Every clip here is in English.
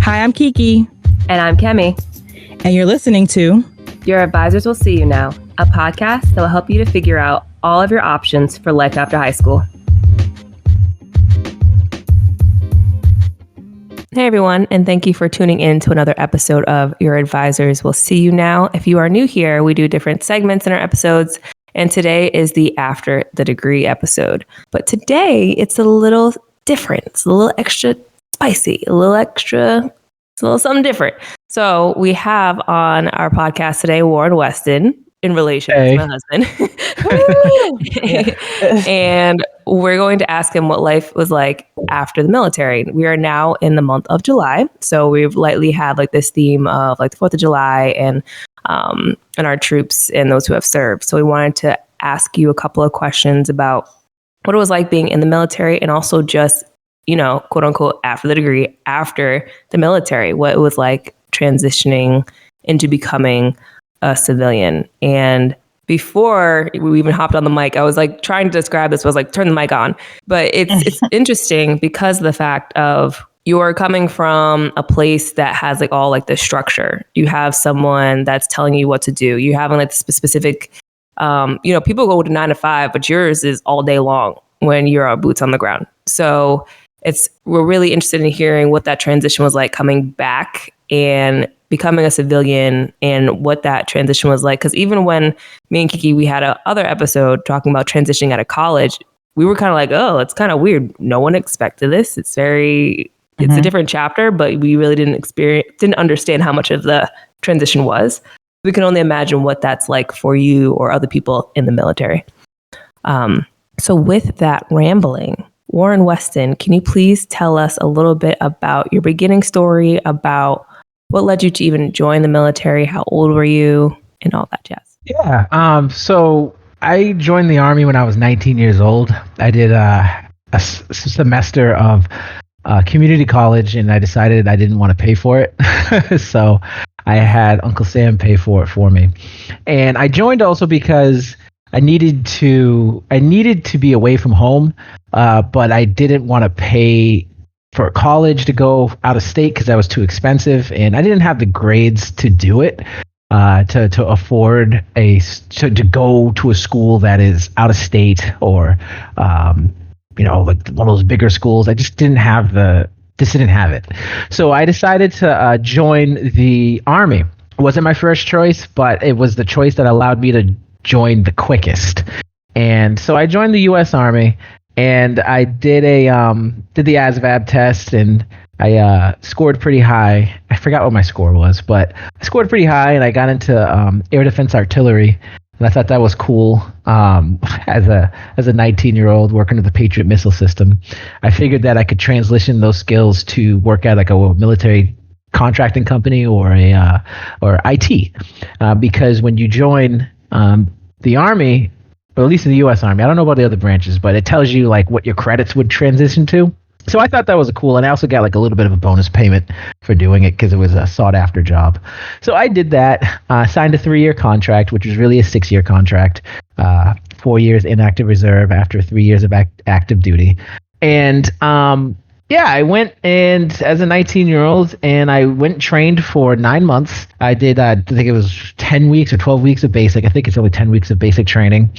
Hi, I'm Kiki. And I'm Kemi. And you're listening to Your Advisors Will See You Now, a podcast that will help you to figure out all of your options for life after high school. Hey everyone, and thank you for tuning in to another episode of Your Advisors Will See You Now. If you are new here, we do different segments in our episodes, and today is the After the Degree episode. But today, it's a little different. It's a little extra spicy, a little something different. So we have on our podcast today, Warren Weston, in relation to my husband. And we're going to ask him what life was like after the military. We are now in the month of July. So we've lightly had like this theme of like the 4th of July and our troops and those who have served. So we wanted to ask you a couple of questions about what it was like being in the military and also just, you know, quote unquote, after the degree, after the military, what it was like transitioning into becoming a civilian. And before we even hopped on the mic, I was like trying to describe this, was like, turn the mic on. But it's interesting because of the fact of you're coming from a place that has like all like the structure. You have someone that's telling you what to do. You have like the specific, people go to 9 to 5, but yours is all day long when you're on boots on the ground. So we're really interested in hearing what that transition was like coming back and becoming a civilian and what that transition was like. Because even when me and Kiki, we had another episode talking about transitioning out of college, we were kind of like, oh, it's kind of weird. No one expected this. It's a different chapter, but we really didn't understand how much of the transition was. We can only imagine what that's like for you or other people in the military. So with that rambling, Warren Weston, can you please tell us a little bit about your beginning story, about what led you to even join the military? How old were you and all that jazz? Yeah. So I joined the Army when I was 19 years old. I did a semester of community college, and I decided I didn't want to pay for it. So I had Uncle Sam pay for it for me. And I joined also because I needed to be away from home, but I didn't want to pay for college to go out of state because that was too expensive, and I didn't have the grades to do it, to afford to go to a school that is out of state or like one of those bigger schools. I just didn't have it. So I decided to join the Army. It wasn't my first choice, but it was the choice that allowed me to join the quickest. And so I joined the U.S. Army, and I did the ASVAB test, and I scored pretty high. I forgot what my score was, but I scored pretty high, and I got into air defense artillery, and I thought that was cool. As a 19-year-old working with the Patriot missile system, I figured that I could transition those skills to work at like a military contracting company or IT, because when you join the Army, or at least in the U.S. Army, I don't know about the other branches, but it tells you like what your credits would transition to. So I thought that was cool, and I also got like a little bit of a bonus payment for doing it because it was a sought-after job. So I did that, signed a 3-year contract, which was really a 6-year contract, 4 years in active reserve after 3 years of active duty. And I went and as a 19-year-old, and I went and trained for 9 months. I did, I think it was 10 weeks or 12 weeks of basic. I think it's only 10 weeks of basic training.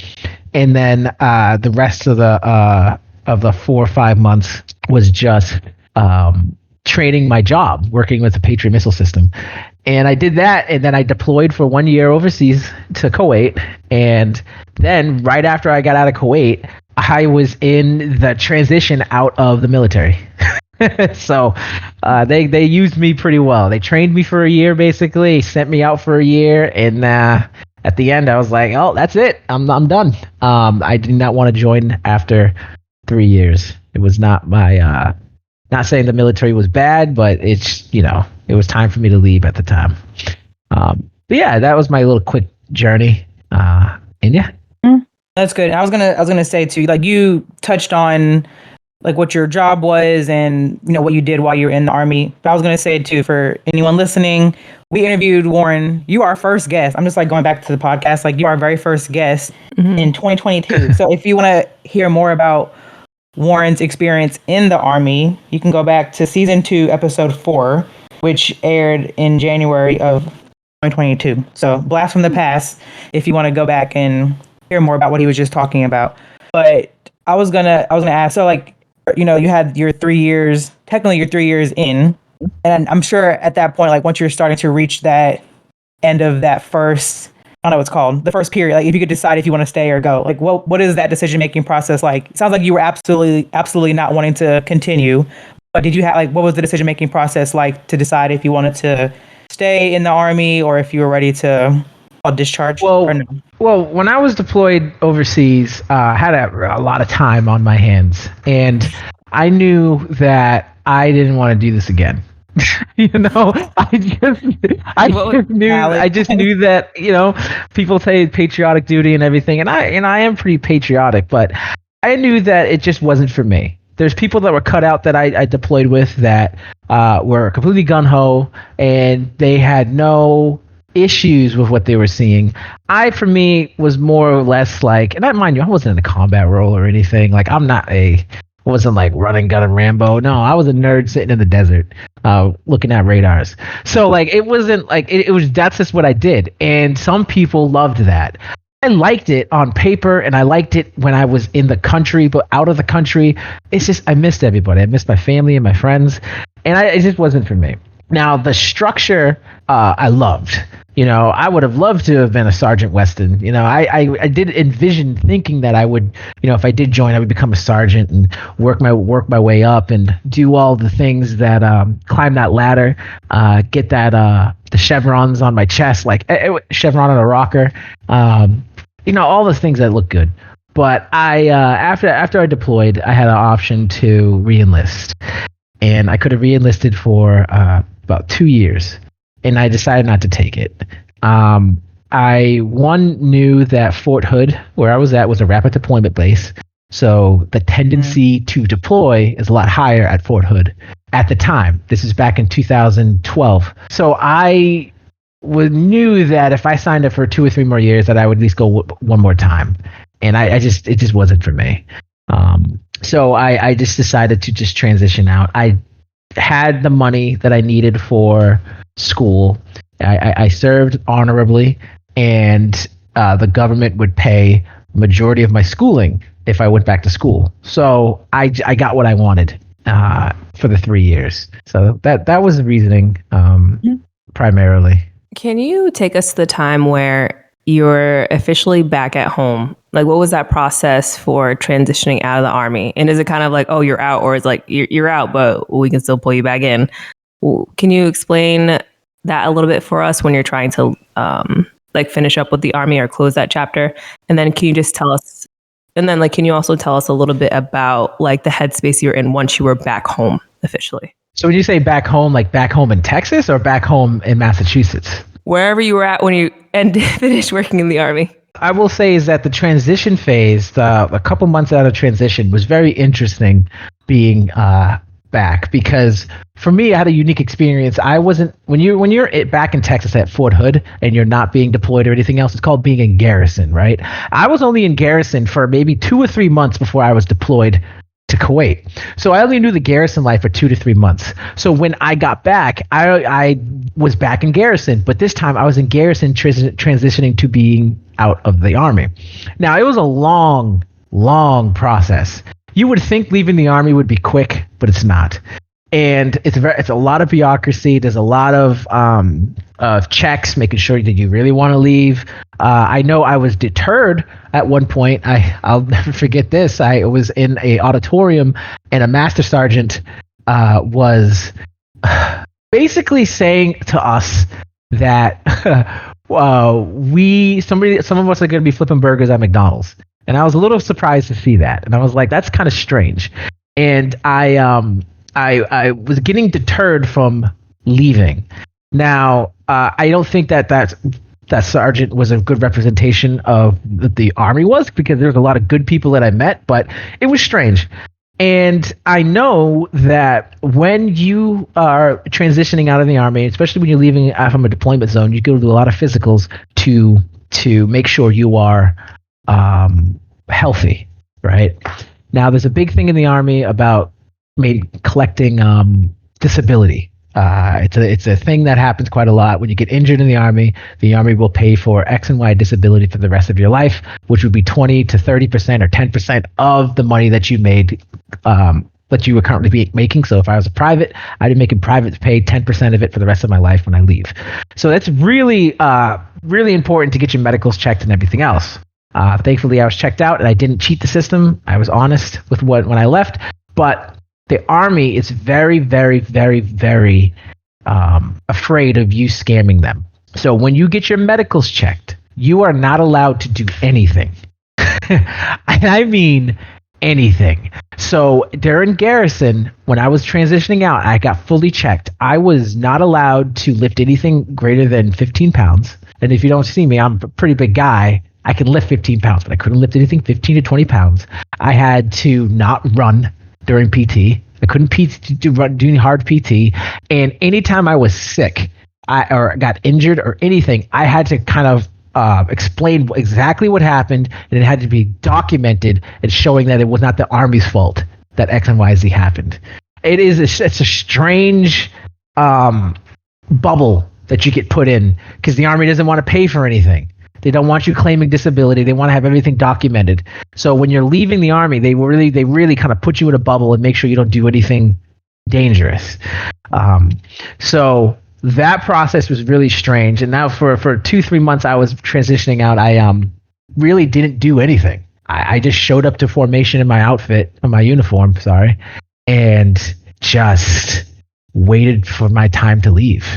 And then the rest of the 4 or 5 months was just training my job, working with the Patriot missile system. And I did that, and then I deployed for 1 year overseas to Kuwait. And then right after I got out of Kuwait, I was in the transition out of the military. So they used me pretty well. They trained me for a year, basically, sent me out for a year, and at the end I was like, oh, that's it. I'm done. I did not want to join after 3 years. It was not my not saying the military was bad, but it's, it was time for me to leave at the time. But yeah, that was my little quick journey. And yeah. That's good. I was gonna say too, like you touched on like what your job was and what you did while you were in the Army. But I was gonna say too, for anyone listening, we interviewed Warren. You are our first guest. I'm just like going back to the podcast. Like you are our very first guest in 2022. So if you want to hear more about Warren's experience in the Army, you can go back to season 2, episode 4. which aired in January of 2022. So blast from the past if you want to go back and hear more about what he was just talking about. But I was gonna ask, so like, you know, you had your 3 years, technically you're 3 years in, and I'm sure at that point, like once you're starting to reach that end of that first, I don't know what it's called, the first period, like if you could decide if you want to stay or go, like what is that decision making process like? It sounds like you were absolutely not wanting to continue, but did you have, like, what was the decision making process like to decide if you wanted to stay in the Army or if you were ready to discharge? Well, or no? well, when I was deployed overseas, I had a lot of time on my hands, and I knew that I didn't want to do this again. You know, I just knew that, you know, people say patriotic duty and everything, and I am pretty patriotic, but I knew that it just wasn't for me. There's people that were cut out that I deployed with that were completely gung-ho, and they had no issues with what they were seeing. For me, was more or less like, and mind you, I wasn't in a combat role or anything. Like, wasn't like running gun and Rambo. No, I was a nerd sitting in the desert, looking at radars. So like, it wasn't like, it was, that's just what I did. And some people loved that. I liked it on paper, and I liked it when I was in the country, but out of the country, it's just, I missed everybody. I missed my family and my friends, and it just wasn't for me. Now, the structure, I loved. You know, I would have loved to have been a Sergeant Weston. You know, I did envision thinking that I would, you know, if I did join, I would become a sergeant and work my way up and do all the things that, climb that ladder, get that, the chevrons on my chest, like chevron on a rocker, you know, all those things that look good. But after I deployed, I had an option to re-enlist, and I could have re-enlisted for about 2 years. And I decided not to take it. I knew that Fort Hood, where I was at, was a rapid deployment base. So the tendency to deploy is a lot higher at Fort Hood at the time. This is back in 2012. So I knew that if I signed up for 2 or 3 more years, that I would at least go one more time. And it just wasn't for me. So I just decided to just transition out. I had the money that I needed for school. I served honorably, and the government would pay majority of my schooling if I went back to school. So I got what I wanted for the 3 years. So that was the reasoning, primarily. Can you take us to the time where you're officially back at home? Like, what was that process for transitioning out of the Army? And is it kind of like, oh, you're out, or is like you're out, but we can still pull you back in? Can you explain that a little bit for us when you're trying to like finish up with the Army or close that chapter? And then can you just tell us, and then like, can you also tell us a little bit about like the headspace you're in once you were back home officially? So when you say back home, like back home in Texas or back home in Massachusetts? Wherever you were at when you finished working in the Army. I will say is that the transition phase, a couple months out of transition, was very interesting being back, because for me, I had a unique experience. I wasn't, when you're back in Texas at Fort Hood and you're not being deployed or anything else, it's called being in garrison, right? I was only in garrison for maybe 2 or 3 months before I was deployed to Kuwait. So I only knew the garrison life for 2 to 3 months. So when I got back, I was back in garrison, but this time I was in garrison transitioning to being out of the Army. Now, it was a long process. You would think leaving the Army would be quick, but it's not. And it's a lot of bureaucracy. There's a lot of checks, making sure that you really want to leave. I know I was deterred at one point. I'll never forget this. I was in a auditorium, and a master sergeant was basically saying to us that some of us are going to be flipping burgers at McDonald's. And I was a little surprised to see that. And I was like, that's kind of strange. And I was getting deterred from leaving. Now, I don't think that sergeant was a good representation of the Army was, because there's a lot of good people that I met, but it was strange. And I know that when you are transitioning out of the Army, especially when you're leaving from a deployment zone, you go to a lot of physicals to make sure you are healthy, right? Now, there's a big thing in the Army about collecting disability It's a thing that happens quite a lot. When you get injured in the Army will pay for X and Y disability for the rest of your life, which would be 20 to 30% or 10% of the money that you made, that you were currently making. So if I was a private, I'd be making private pay 10% of it for the rest of my life when I leave. So that's really, really important to get your medicals checked and everything else. Thankfully, I was checked out and I didn't cheat the system. I was honest with when I left, but the Army is very, very, very, very afraid of you scamming them. So when you get your medicals checked, you are not allowed to do anything. And I mean anything. So during garrison, when I was transitioning out, I got fully checked. I was not allowed to lift anything greater than 15 pounds. And if you don't see me, I'm a pretty big guy. I can lift 15 pounds, but I couldn't lift anything 15 to 20 pounds. I had to not run during PT. I couldn't do any hard PT. And anytime I was sick or got injured or anything, I had to kind of explain exactly what happened, and it had to be documented and showing that it was not the Army's fault that X and Y Z happened. It's a strange bubble that you get put in because the Army doesn't want to pay for anything. They don't want you claiming disability. They want to have everything documented. So when you're leaving the Army, they really kind of put you in a bubble and make sure you don't do anything dangerous. So that process was really strange. And now for 2-3 months I was transitioning out, I really didn't do anything. I just showed up to formation in my outfit, in my uniform, and just waited for my time to leave.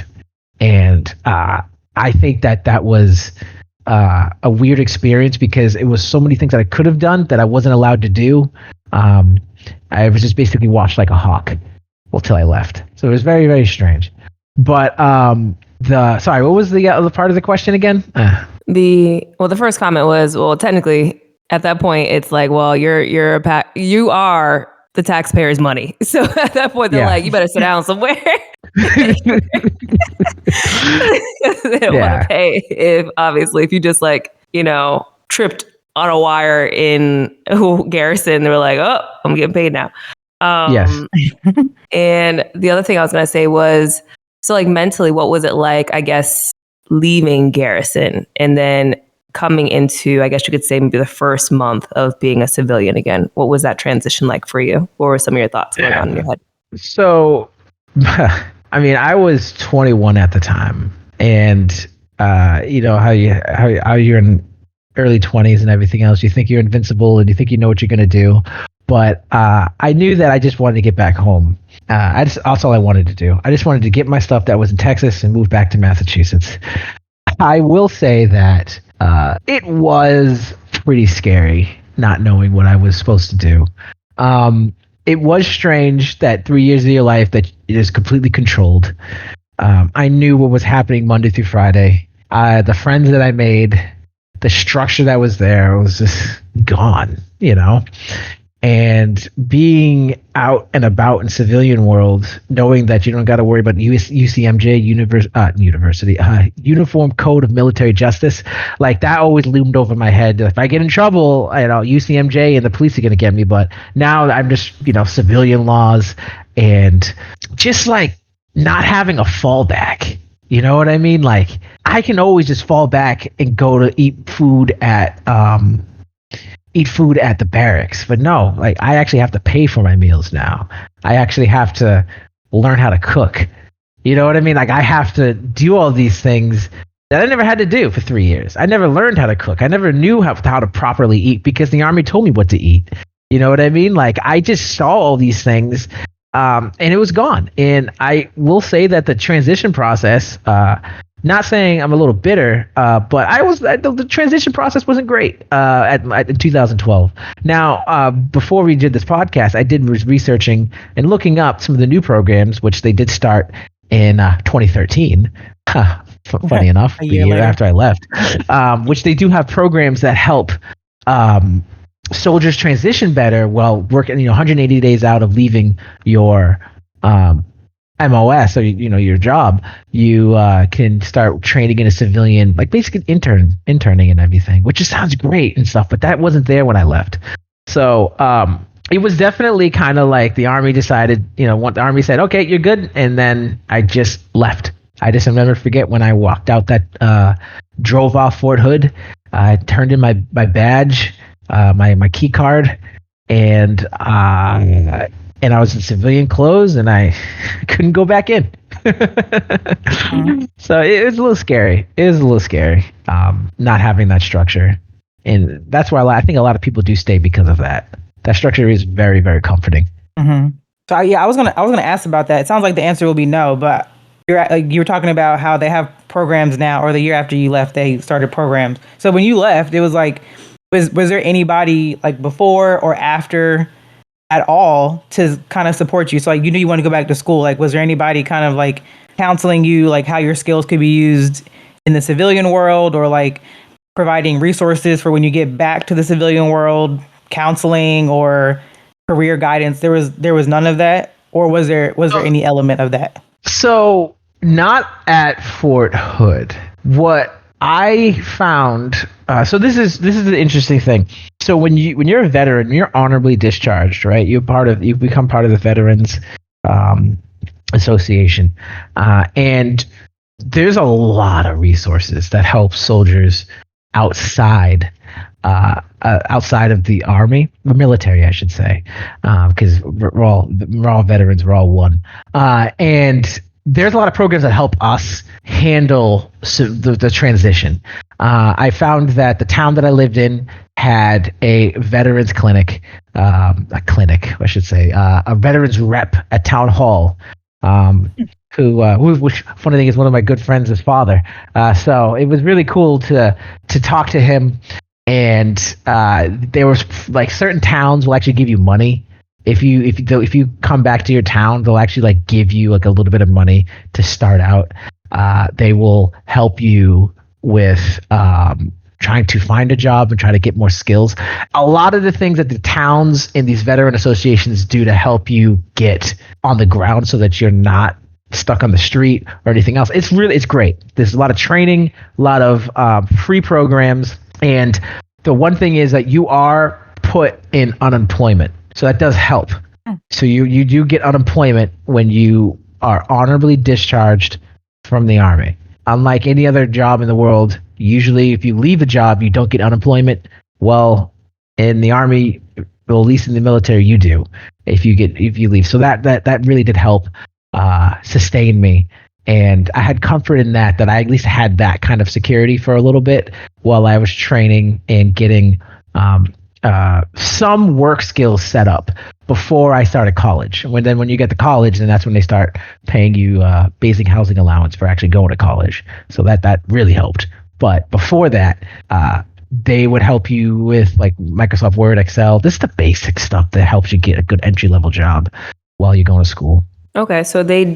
And I think that was a weird experience because it was so many things that I could have done that I wasn't allowed to do. I was just basically watched like a hawk till I left. So it was very, very strange. But sorry, what was the other part of the question again? The first comment was, well, technically at that point it's like, well, you are the taxpayers' money. So at that point they're like, you better sit down somewhere. They don't want to pay if you just tripped on a wire in garrison. They were like, oh, I'm getting paid now. Yes. And the other thing I was going to say was, so mentally, what was it like, I guess, leaving garrison and then coming into, I guess you could say, maybe the first month of being a civilian again? What was that transition like for you? What were some of your thoughts going on in your head? So, I mean, I was 21 at the time, and you know how you're in early 20s and everything else. You think you're invincible and you think you know what you're gonna do, but I knew that I just wanted to get back home. That's all I wanted to do. I just wanted to get my stuff that was in Texas and move back to Massachusetts. I will say that it was pretty scary not knowing what I was supposed to do. It was strange that 3 years of your life that it is completely controlled. I knew what was happening Monday through Friday. The friends that I made, the structure that was there was just gone, you know? And being out and about in civilian world, knowing that you don't got to worry about UCMJ, Uniform Code of Military Justice, like that always loomed over my head. If I get in trouble, UCMJ and the police are going to get me. But now I'm just, civilian laws and just like not having a fallback. You know what I mean? Like I can always just fall back and go to eat food at the barracks, but no, like I actually have to pay for my meals now. I actually have to learn how to cook. You know what I mean? Like I have to do all these things that I never had to do for 3 years. I never learned how to cook. I never knew how to properly eat because the Army told me what to eat. You know what I mean? Like I just saw all these things, and it was gone. And I will say that the transition process, not saying I'm a little bitter, but the transition process wasn't great in 2012. Now, before we did this podcast, I was researching and looking up some of the new programs, which they did start in 2013. Funny enough, the year after I left, which they do have programs that help soldiers transition better while working, 180 days out of leaving your MOS, or your job. You can start training in a civilian, like basically interning and everything, which just sounds great and stuff, but that wasn't there when I left. So it was definitely kind of like the Army decided, what the Army said, okay, you're good. And then I just left. I just never forget when I walked out that, drove off Fort Hood. I turned in my badge, my key card, and I was in civilian clothes, and I couldn't go back in. So it was a little scary. Not having that structure, and that's why I think a lot of people do stay because of that. That structure is very, very comforting. Mm-hmm. So I was gonna ask about that. It sounds like the answer will be no, but you were talking about how they have programs now, or the year after you left, they started programs. So when you left, it was like, was there anybody like before or after at all to kind of support you? So like, you knew you wanted to go back to school. Like, was there anybody kind of like counseling you, like how your skills could be used in the civilian world, or like providing resources for when you get back to the civilian world, counseling or career guidance? There was none of that, or was there any element of that? So not at Fort Hood. What I found, so this is the interesting thing. So when you're a veteran, you're honorably discharged, right? You become part of the Veterans Association, and there's a lot of resources that help soldiers outside of the Army, the military, I should say, because we're all veterans, we're all one, and there's a lot of programs that help us handle the transition. I found that the town that I lived in had a veterans clinic, a veterans rep at town hall, which funny thing is one of my good friends' father. So it was really cool to talk to him. And there was like certain towns will actually give you money. If you come back to your town, they'll actually like give you like a little bit of money to start out. They will help you with trying to find a job and try to get more skills. A lot of the things that the towns in these veteran associations do to help you get on the ground so that you're not stuck on the street or anything else. It's great. There's a lot of training, a lot of free programs. And the one thing is that you are put in unemployment. So that does help. So you do get unemployment when you are honorably discharged from the Army. Unlike any other job in the world, usually if you leave a job, you don't get unemployment. Well, in the Army, or at least in the military, you do if you leave. So that really did help sustain me. And I had comfort in that I at least had that kind of security for a little bit while I was training and getting some work skills set up before I started college. When you get to college, then that's when they start paying you basic housing allowance for actually going to college. So that really helped. But before that, they would help you with like Microsoft Word, Excel. This is the basic stuff that helps you get a good entry level job while you're going to school. Okay, so they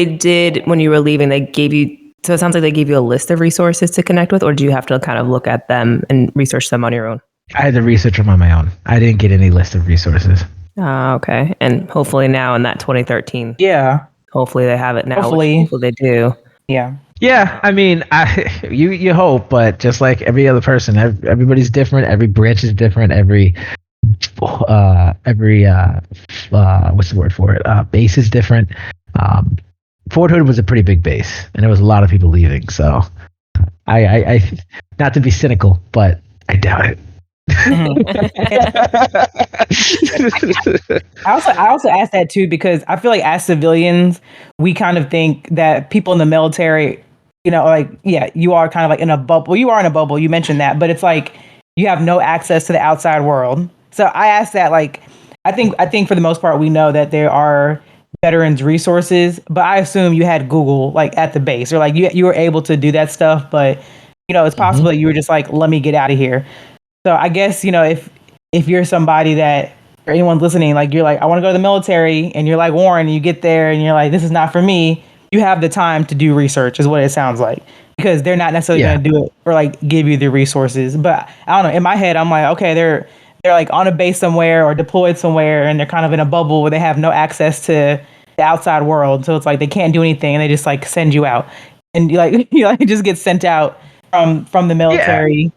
did, when you were leaving, they gave you, so it sounds like they gave you a list of resources to connect with, or do you have to kind of look at them and research them on your own? I had to research them on my own. I didn't get any list of resources. Okay. And hopefully now in that 2013. Yeah. Hopefully they have it now. Hopefully they do. Yeah. Yeah, I mean, you hope, but just like every other person, everybody's different. Every branch is different. Every what's the word for it? Base is different. Fort Hood was a pretty big base, and there was a lot of people leaving. So, I not to be cynical, but I doubt it. I also ask that too because I feel like as civilians, we kind of think that people in the military, like, yeah, you are kind of like in a bubble. You are in a bubble. You mentioned that, but it's like you have no access to the outside world. So I ask that, like, I think for the most part, we know that there are veterans resources, but I assume you had Google like at the base, or like you were able to do that stuff, but it's possible that you were just like, let me get out of here. So I guess, if you're somebody that, or anyone listening, like you're like, I want to go to the military, and you're like Warren, and you get there and you're like, this is not for me. You have the time to do research is what it sounds like, because they're not necessarily going to do it or like give you the resources. But I don't know, in my head, I'm like, okay, they're like on a base somewhere or deployed somewhere, and they're kind of in a bubble where they have no access to the outside world. So it's like they can't do anything, and they just like send you out, and you just get sent out from the military. Yeah.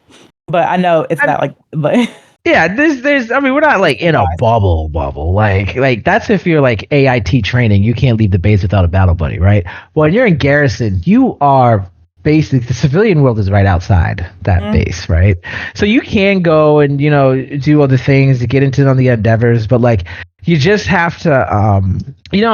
But I know it's not like, but Yeah, there's I mean, we're not like in a bubble. Like that's if you're like AIT training, you can't leave the base without a battle buddy, right? When you're in garrison, you are basically, the civilian world is right outside that base, right? So you can go and, do other things to get into on the endeavors, but like you just have to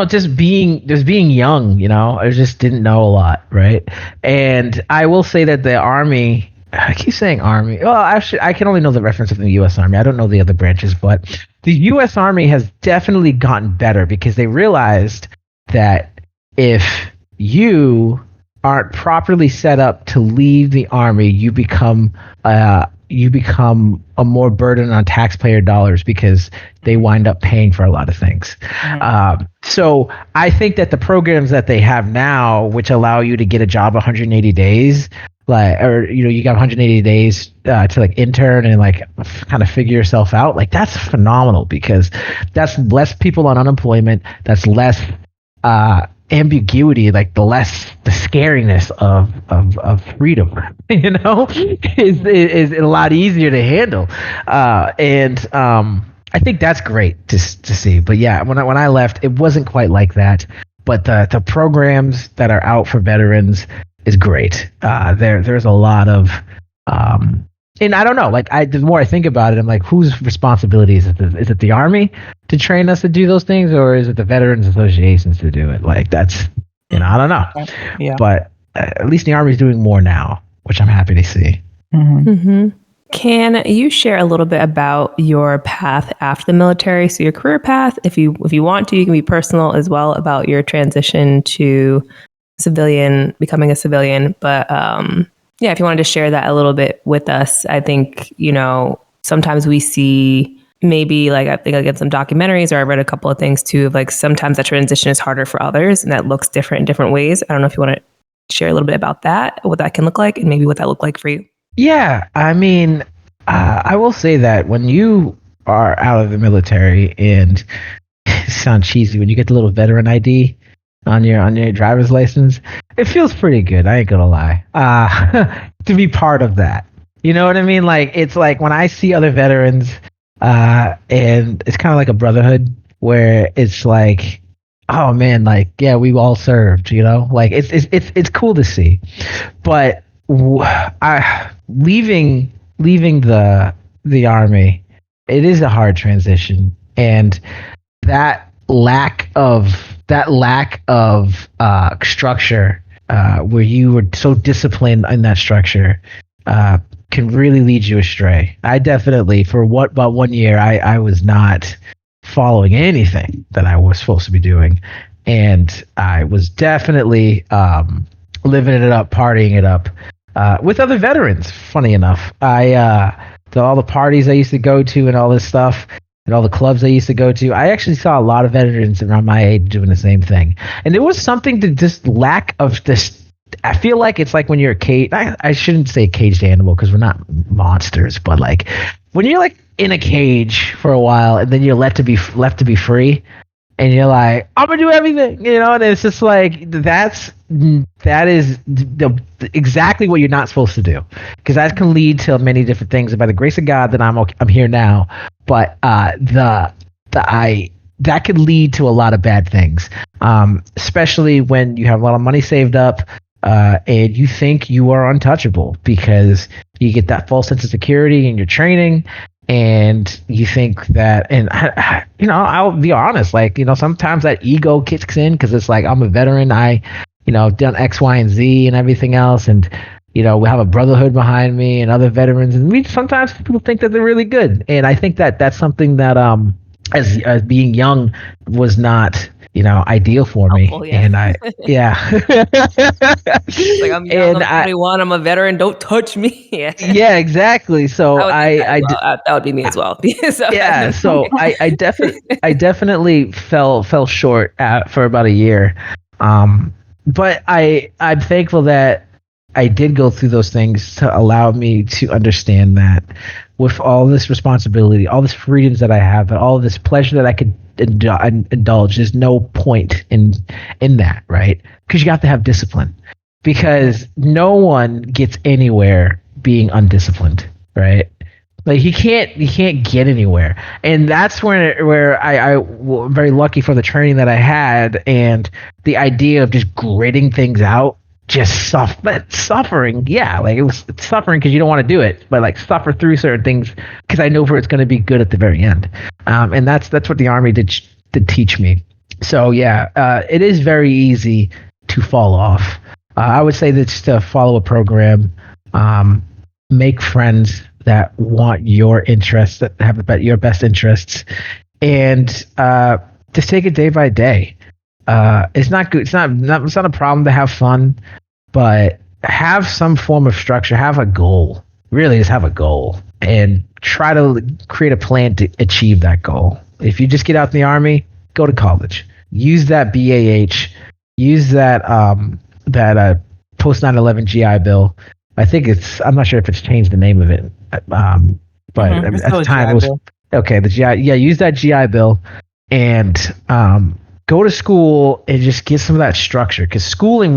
just being young, I just didn't know a lot, right? And I will say that the Army, I keep saying Army. Well, actually, I can only know the reference of the U.S. Army. I don't know the other branches, but the U.S. Army has definitely gotten better because they realized that if you aren't properly set up to leave the Army, you become a more burden on taxpayer dollars because they wind up paying for a lot of things. So I think that the programs that they have now, which allow you to get a job 180 days, you got 180 days to like intern and like kind of figure yourself out. Like that's phenomenal because that's less people on unemployment. That's less ambiguity, like the scariness of freedom, is a lot easier to handle. I think that's great to see. But yeah, when I left, it wasn't quite like that. But the programs that are out for veterans is great. There's a lot of and I don't know, like the more I think about it, I'm like, whose responsibility is it? Is it the Army to train us to do those things, or is it the Veterans Associations to do it? Like that's, I don't know. Yeah. But at least the Army is doing more now, which I'm happy to see. Can you share a little bit about your path after the military? So your career path, if you want to, you can be personal as well about your transition to becoming a civilian. But if you wanted to share that a little bit with us, I think, sometimes we see maybe like, I think I get some documentaries or I read a couple of things too, of like sometimes that transition is harder for others and that looks different in different ways. I don't know if you want to share a little bit about that, what that can look like and maybe what that looked like for you. Yeah, I mean, I will say that when you are out of the military, and it sounds cheesy, when you get the little veteran ID on your driver's license, it feels pretty good. I ain't gonna lie. To be part of that, you know what I mean? Like it's like when I see other veterans, and it's kind of like a brotherhood where it's like, oh man, like yeah, we all served, like it's cool to see, but leaving the Army, it is a hard transition, and that lack of structure, where you were so disciplined in that structure, can really lead you astray. I definitely, for about 1 year, I was not following anything that I was supposed to be doing, and I was definitely living it up, partying it up. With other veterans, funny enough. All the parties I used to go to and all this stuff and all the clubs I used to go to, I actually saw a lot of veterans around my age doing the same thing. And there was something to this lack of this. I feel like it's like when you're a cage. I shouldn't say caged animal because we're not monsters, but like when you're like in a cage for a while and then you're left to be free. And you're like, I'm gonna do everything, and it's just like that is exactly what you're not supposed to do, because that can lead to many different things. And by the grace of God, that I'm here now, but that could lead to a lot of bad things, especially when you have a lot of money saved up, and you think you are untouchable because you get that false sense of security in your training. And you think that, and I'll be honest, like, sometimes that ego kicks in because it's like, I'm a veteran. I've done X, Y, and Z and everything else. And, we have a brotherhood behind me and other veterans. And sometimes people think that they're really good. And I think that that's something that, as being young was not, ideal for me. Yeah. And like I'm young, I'm 21, I'm a veteran, don't touch me. Yeah, exactly. So that would be me as well. So I definitely fell short for about a year. But I'm thankful that I did go through those things to allow me to understand that with all this responsibility, all this freedoms that I have, and all this pleasure that I could indulge, there's no point in that, right? Because you have to have discipline, because no one gets anywhere being undisciplined, right? Like he can't get anywhere, and that's where I'm very lucky for the training that I had, and the idea of just gritting things out, just suffering. Yeah, like it's suffering because you don't want to do it, but like suffer through certain things because I know it's going to be good at the very end, and that's what the Army did teach me. So yeah, it is very easy to fall off. I would say that just to follow a program, make friends that want your interests, that have your best interests, and just take it day by day. It's not good. It's not a problem to have fun, but have some form of structure. Have a goal. Really, just have a goal and try to create a plan to achieve that goal. If you just get out in the Army, go to college. Use that BAH. Use that post 9/11 GI Bill. I think I'm not sure if it's changed the name of it, but at the time it was okay. The GI, yeah, use that GI Bill and go to school and just get some of that structure, because schooling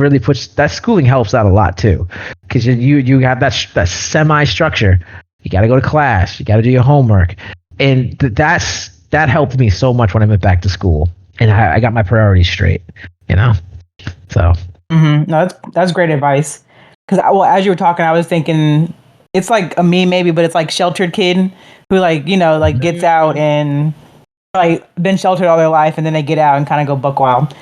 helps out a lot too, because you have that semi structure. You got to go to class, you got to do your homework, and that helped me so much when I went back to school, and I got my priorities straight, so. No, that's great advice. Because as you were talking, I was thinking it's like a meme maybe, but it's like sheltered kid who gets out and like been sheltered all their life, and then they get out and kind of go buck wild.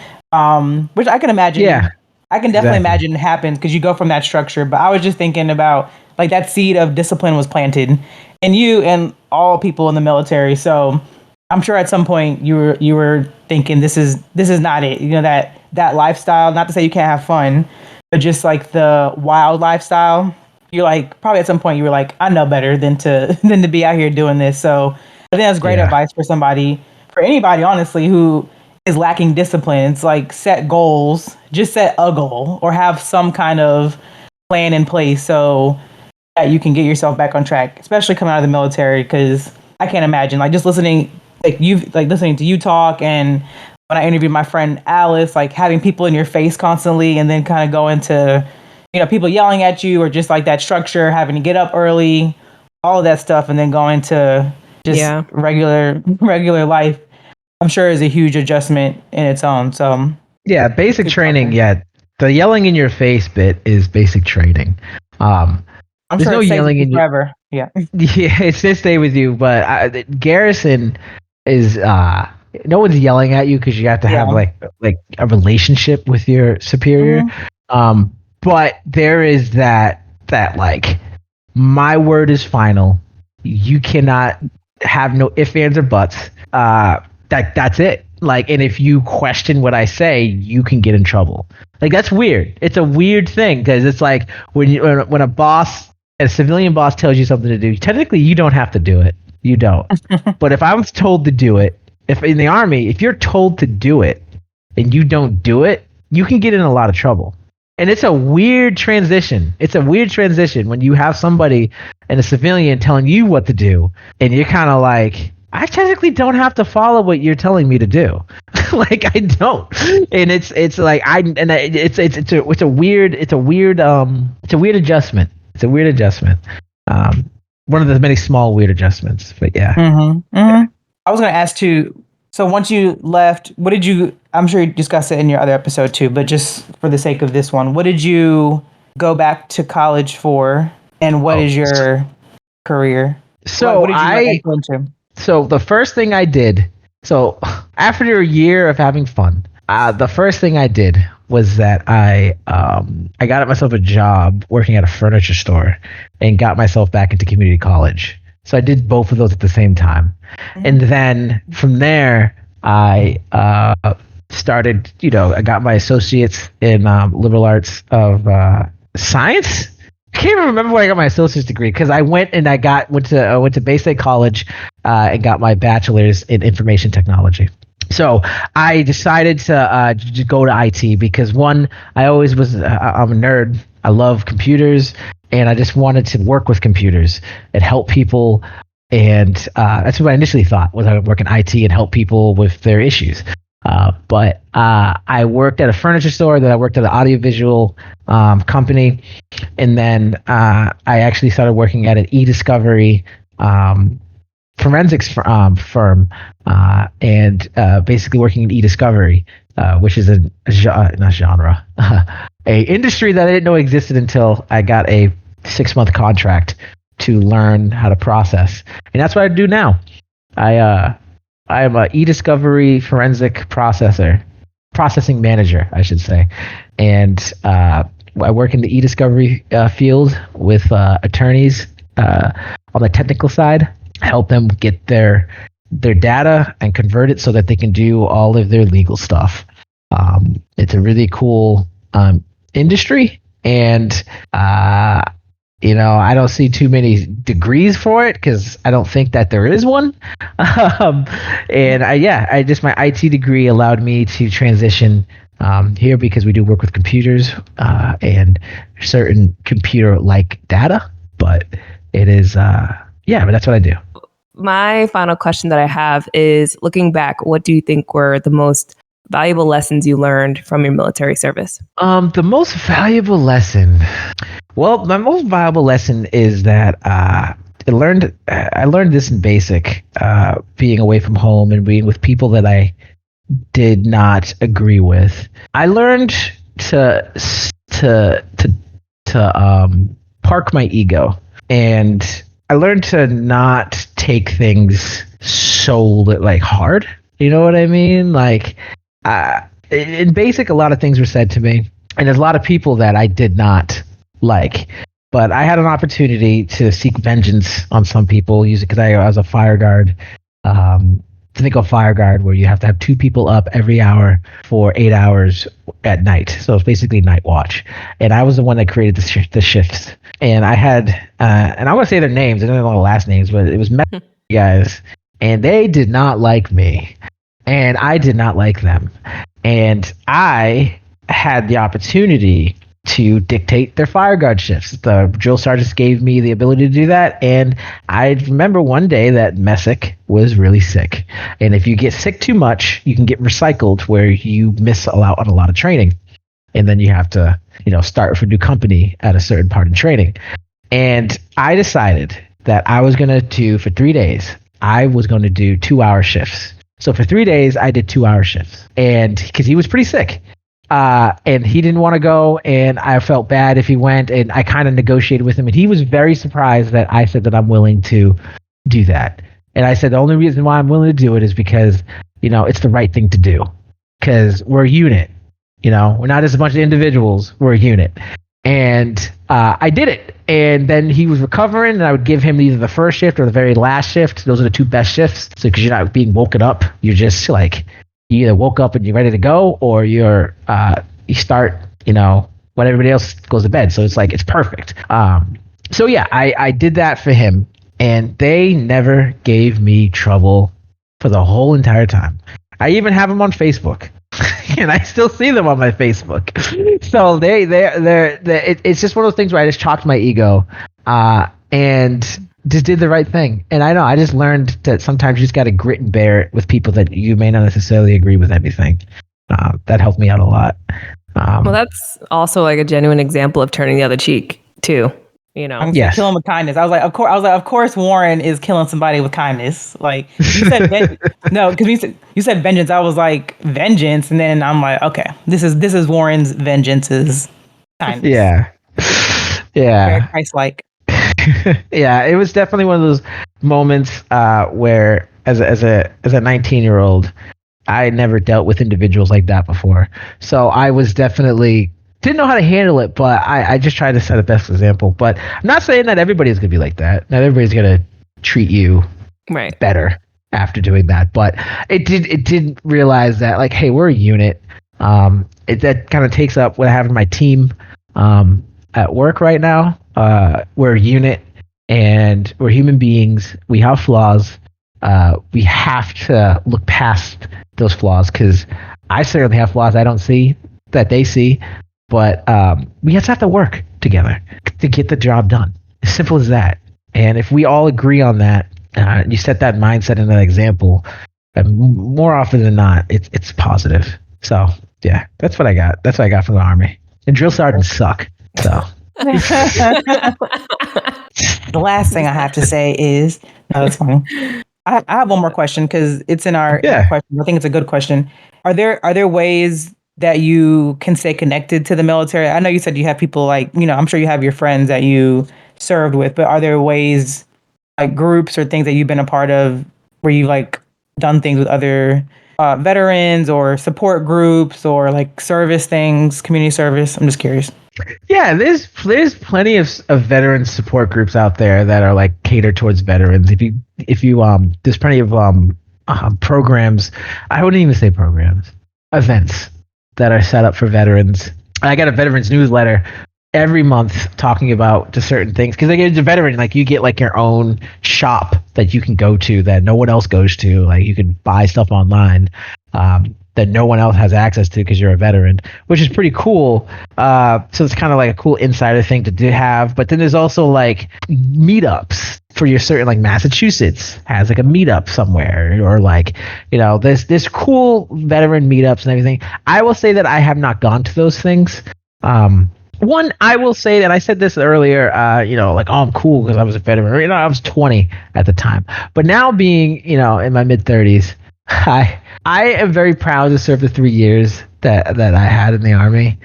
Which I can imagine. Yeah, I can definitely imagine happens because you go from that structure. But I was just thinking about like that seed of discipline was planted in you and all people in the military. So I'm sure at some point you were thinking this is not it. That lifestyle. Not to say you can't have fun, but just like the wild lifestyle, you're like, probably at some point you were like, I know better than to be out here doing this. So I think that's great advice for anybody, honestly, who is lacking discipline. It's like set goals, just set a goal or have some kind of plan in place so that you can get yourself back on track, especially coming out of the military. Because I can't imagine like just listening to you talk, and when I interviewed my friend Alice, like having people in your face constantly, and then kind of go into, people yelling at you, or just like that structure, having to get up early, all of that stuff, and then going to just regular life, I'm sure is a huge adjustment in its own. So yeah, basic training. Yeah, the yelling in your face bit is basic training. I'm sure no yelling in forever. Yeah, it's to stay with you, but Garrison is no one's yelling at you because you have to have like a relationship with your superior. But there is that like, my word is final. You cannot have no ifs, ands, or buts. That's it. Like, and if you question what I say, you can get in trouble. Like, that's weird. It's a weird thing, because it's like when a civilian boss tells you something to do, technically you don't have to do it. You don't. But if I was told to do it, if in the Army, if you're told to do it and you don't do it, you can get in a lot of trouble. And it's a weird transition. It's a weird transition when you have somebody and a civilian telling you what to do, and you're kind of like, I technically don't have to follow what you're telling me to do. Like, I don't. And it's like it's a weird adjustment. It's a weird adjustment. One of the many small weird adjustments. But yeah. I was going to ask too, so once you left, what did you, I'm sure you discussed it in your other episode too, but just for the sake of this one, what did you go back to college for, and what is your career? So what did you go into? So the first thing I did, after a year of having fun, the first thing I did was that I got myself a job working at a furniture store and got myself back into community college. So I did both of those at the same time. And then from there, I started, I got my associates in liberal arts of science. I can't even remember when I got my associate's degree, because I went to Bay State College and got my bachelor's in information technology. So I decided to just go to IT because, one, I'm a nerd. I love computers, and I just wanted to work with computers and help people. And that's what I initially thought, was I would work in IT and help people with their issues. But I worked at a furniture store, then I worked at an audiovisual company, and then I actually started working at an e-discovery forensics firm, and basically working in e-discovery, which is not genre, a industry that I didn't know existed until I got a 6-month contract to learn how to process, and that's what I do now. I am a e-discovery forensic processing manager, I should say, and I work in the e-discovery field with attorneys on the technical side, help them get their data and convert it so that they can do all of their legal stuff. It's a really cool industry, and I don't see too many degrees for it because I don't think that there is one. And I just my IT degree allowed me to transition here because we do work with computers and certain computer-like data. But it is, but that's what I do. My final question that I have is, looking back, what do you think were the most valuable lessons you learned from your military service? The most valuable lesson. Well, my most valuable lesson is that I learned this in basic, being away from home and being with people that I did not agree with. I learned to park my ego, and I learned to not take things so hard. You know what I mean? In basic, a lot of things were said to me, and there's a lot of people that I did not like. But I had an opportunity to seek vengeance on some people, because I was a fire guard. Something called fire guard, where you have to have 2 people up every hour for 8 hours at night. So it's basically night watch. And I was the one that created the shifts. And I had, and I want to say their names. I don't know the last names, but it was guys, and they did not like me, and I did not like them. And I had the opportunity to dictate their fire guard shifts. The drill sergeants gave me the ability to do that, and I remember one day that Messick was really sick. And if you get sick too much, you can get recycled, where you miss out on a lot of training, and then you have to, start with a new company at a certain part in training. And I decided that I was going to do, for 3 days, I was going to do 2-hour shifts. So for 3 days, I did 2-hour shifts, and because he was pretty sick. And he didn't want to go, and I felt bad if he went, and I kind of negotiated with him, and he was very surprised that I said that I'm willing to do that. And I said the only reason why I'm willing to do it is because, it's the right thing to do, because we're a unit. We're not just a bunch of individuals, we're a unit. And I did it, and then he was recovering, and I would give him either the first shift or the very last shift. Those are the 2 best shifts. So because you're not being woken up, you're just you either woke up and you're ready to go, or you start, when everybody else goes to bed. So it's perfect. So yeah, I did that for him, and they never gave me trouble for the whole entire time. I even have them on Facebook, and I still see them on my Facebook. So it's just one of those things where I just chalked my ego, and just did the right thing. And I just learned that sometimes you just got to grit and bear it with people that you may not necessarily agree with everything. That helped me out a lot. Well, that's also a genuine example of turning the other cheek too. Yes. Kill him with kindness. I was like, of course, Warren is killing somebody with kindness. Like you said, no, because you said vengeance. I was like, vengeance, and then I'm like, okay, this is Warren's vengeance's kindness. Yeah. Very Christ-like. Yeah, it was definitely one of those moments where, as a 19-year-old, I never dealt with individuals like that before. So I was definitely didn't know how to handle it, but I just tried to set a best example. But I'm not saying that everybody's going to be like that. Not everybody's going to treat you better after doing that. But it did realize that, hey, we're a unit. That kind of takes up what I have in my team at work right now. We're a unit, and we're human beings. We have flaws. We have to look past those flaws, because I certainly have flaws I don't see that they see. But we just have to work together to get the job done. As simple as that. And if we all agree on that, you set that mindset and that example, more often than not, it's positive. So yeah, that's what I got. That's what I got from the Army. And drill sergeants suck. So. the last thing I have to say is, no, that's fine. I have one more question because it's in our question. I think it's a good question. Are there ways that you can stay connected to the military? I know you said you have people like, I'm sure you have your friends that you served with, but are there ways, like groups or things that you've been a part of where you've like done things with other veterans or support groups or like service things, community service? I'm just curious. Yeah, there's plenty of veteran support groups out there that are like catered towards veterans. If you there's plenty of programs. I wouldn't even say programs, events that are set up for veterans. I got a veterans newsletter every month talking about just certain things, because like as a veteran, like you get like your own shop that you can go to that no one else goes to. Like you can buy stuff online that no one else has access to because you're a veteran, which is pretty cool. So it's kind of like a cool insider thing to have. But then there's also like meetups for your certain, like Massachusetts has like a meetup somewhere, or like, there's cool veteran meetups and everything. I will say that I have not gone to those things. One, I will say that I said this earlier, like, oh, I'm cool because I was a veteran. I was 20 at the time. But now being, in my mid 30s, I am very proud to serve the 3 years that I had in the Army.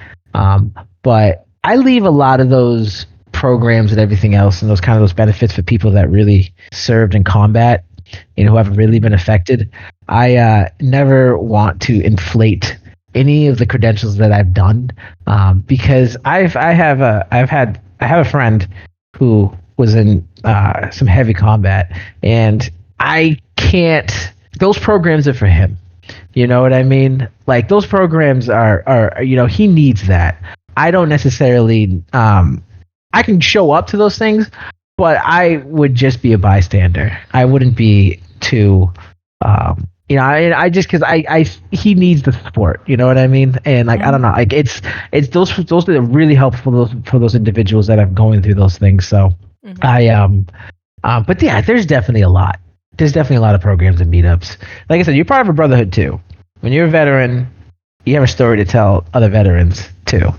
But I leave a lot of those programs and everything else and those benefits for people that really served in combat, who haven't really been affected. I never want to inflate any of the credentials that I've done, because I have a friend who was in some heavy combat, and I can't. Those programs are for him. You know what I mean? Like those programs are he needs that. I don't necessarily. I can show up to those things, but I would just be a bystander. I wouldn't be too. I just because he needs the support, you know what I mean, and like I don't know, like it's those are really helpful for those individuals that are going through those things. So but yeah, there's definitely a lot. There's definitely a lot of programs and meetups. Like I said, you're part of a brotherhood too. When you're a veteran, you have a story to tell other veterans too.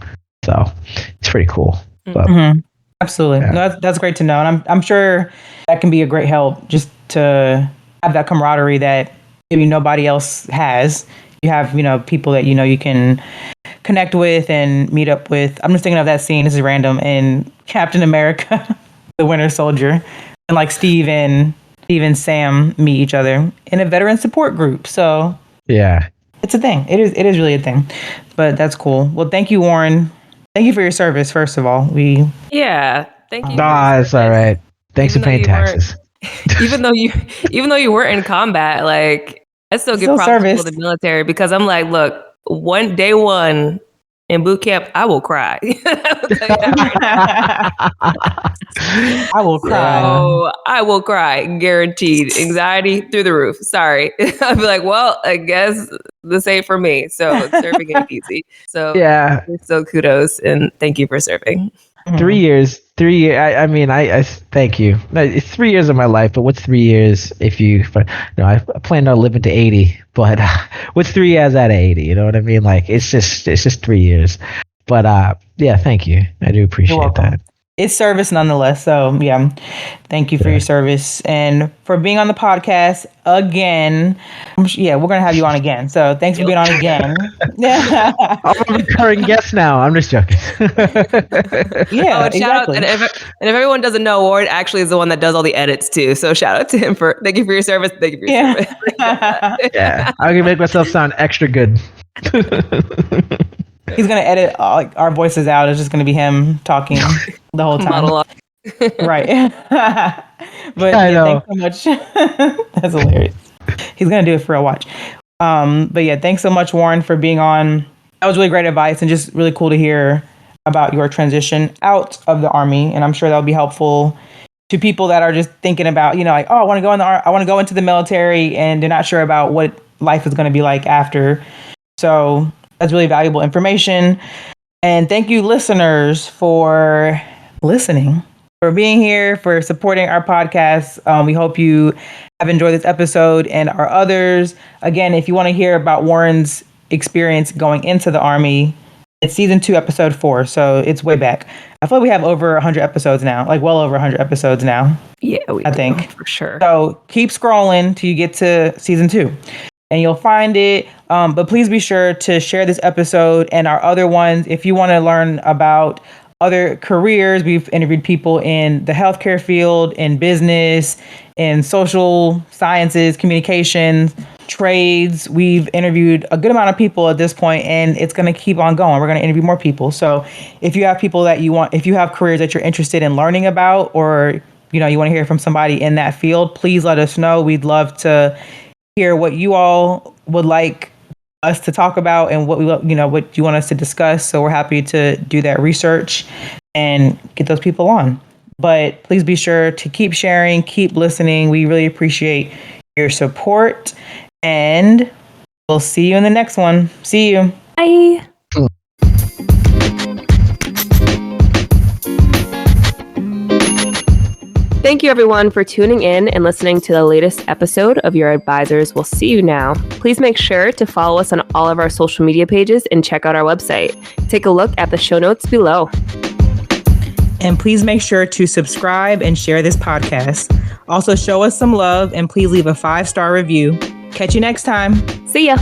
So it's pretty cool. But, Absolutely, yeah. No, that's great to know, and I'm sure that can be a great help just to have that camaraderie that maybe nobody else has. You have, people that you can connect with and meet up with. I'm just thinking of that scene, this is random, in Captain America, the Winter Soldier, and like Steve and Sam meet each other in a veteran support group. So yeah, it's a thing. It is really a thing. But that's cool. Well, thank you, Warren. Thank you for your service, first of all. Thank you. It's all right. Thanks for paying taxes. Even though you weren't in combat, like I still give props to the military, because I'm like, look, day one in boot camp, I will cry. I will cry. So I will cry, guaranteed. Anxiety through the roof. Sorry. I'll be like, well, I guess this ain't for me. So serving ain't easy. So yeah. So kudos and thank you for serving. 3 years. I mean, I thank you. It's 3 years of my life, but what's 3 years if I plan on living to 80, but what's 3 years out of 80? You know what I mean? Like it's just 3 years. But yeah, thank you. I do appreciate that. It's service nonetheless. So yeah, thank you for your service and for being on the podcast again. Yeah, we're going to have you on again. So thanks for being on again. I'm a recurring guest now. I'm just joking. Yeah, shout out. And if everyone doesn't know, Ward actually is the one that does all the edits too. So shout out to him for thank you for your service. Thank you for your service. Yeah, I can make myself sound extra good. He's going to edit our voices out. It's just going to be him talking the whole time. Monologue. Right. But thanks so much. That's hilarious. He's going to do it for a watch. But yeah, thanks so much, Warren, for being on. That was really great advice and just really cool to hear about your transition out of the Army. And I'm sure that'll be helpful to people that are just thinking about, like, oh, I want to go into the military, and they're not sure about what life is going to be like after. So that's really valuable information. And thank you, listeners, for listening, for being here, for supporting our podcast. We hope you have enjoyed this episode and our others. Again, if you want to hear about Warren's experience going into the Army, It's season 2, episode 4. So it's way back. I feel like we have over 100 episodes now, like well over 100 episodes now. Yeah, I think for sure. So keep scrolling till you get to season 2 and you'll find it. But please be sure to share this episode and our other ones. If you want to learn about other careers, we've interviewed people in the healthcare field, in business, in social sciences, communications, trades. We've interviewed a good amount of people at this point, and it's going to keep on going. We're going to interview more people. So if you have people that you want, if you have careers that you're interested in learning about, or you want to hear from somebody in that field, please let us know. We'd love to hear what you all would like us to talk about and what what you want us to discuss. So we're happy to do that research and get those people on. But please be sure to keep sharing, keep listening. We really appreciate your support, and we'll see you in the next one. See you. Bye. Thank you, everyone, for tuning in and listening to the latest episode of Your Advisors Will See You Now. Please make sure to follow us on all of our social media pages and check out our website. Take a look at the show notes below. And please make sure to subscribe and share this podcast. Also, show us some love and please leave a 5-star review. Catch you next time. See ya.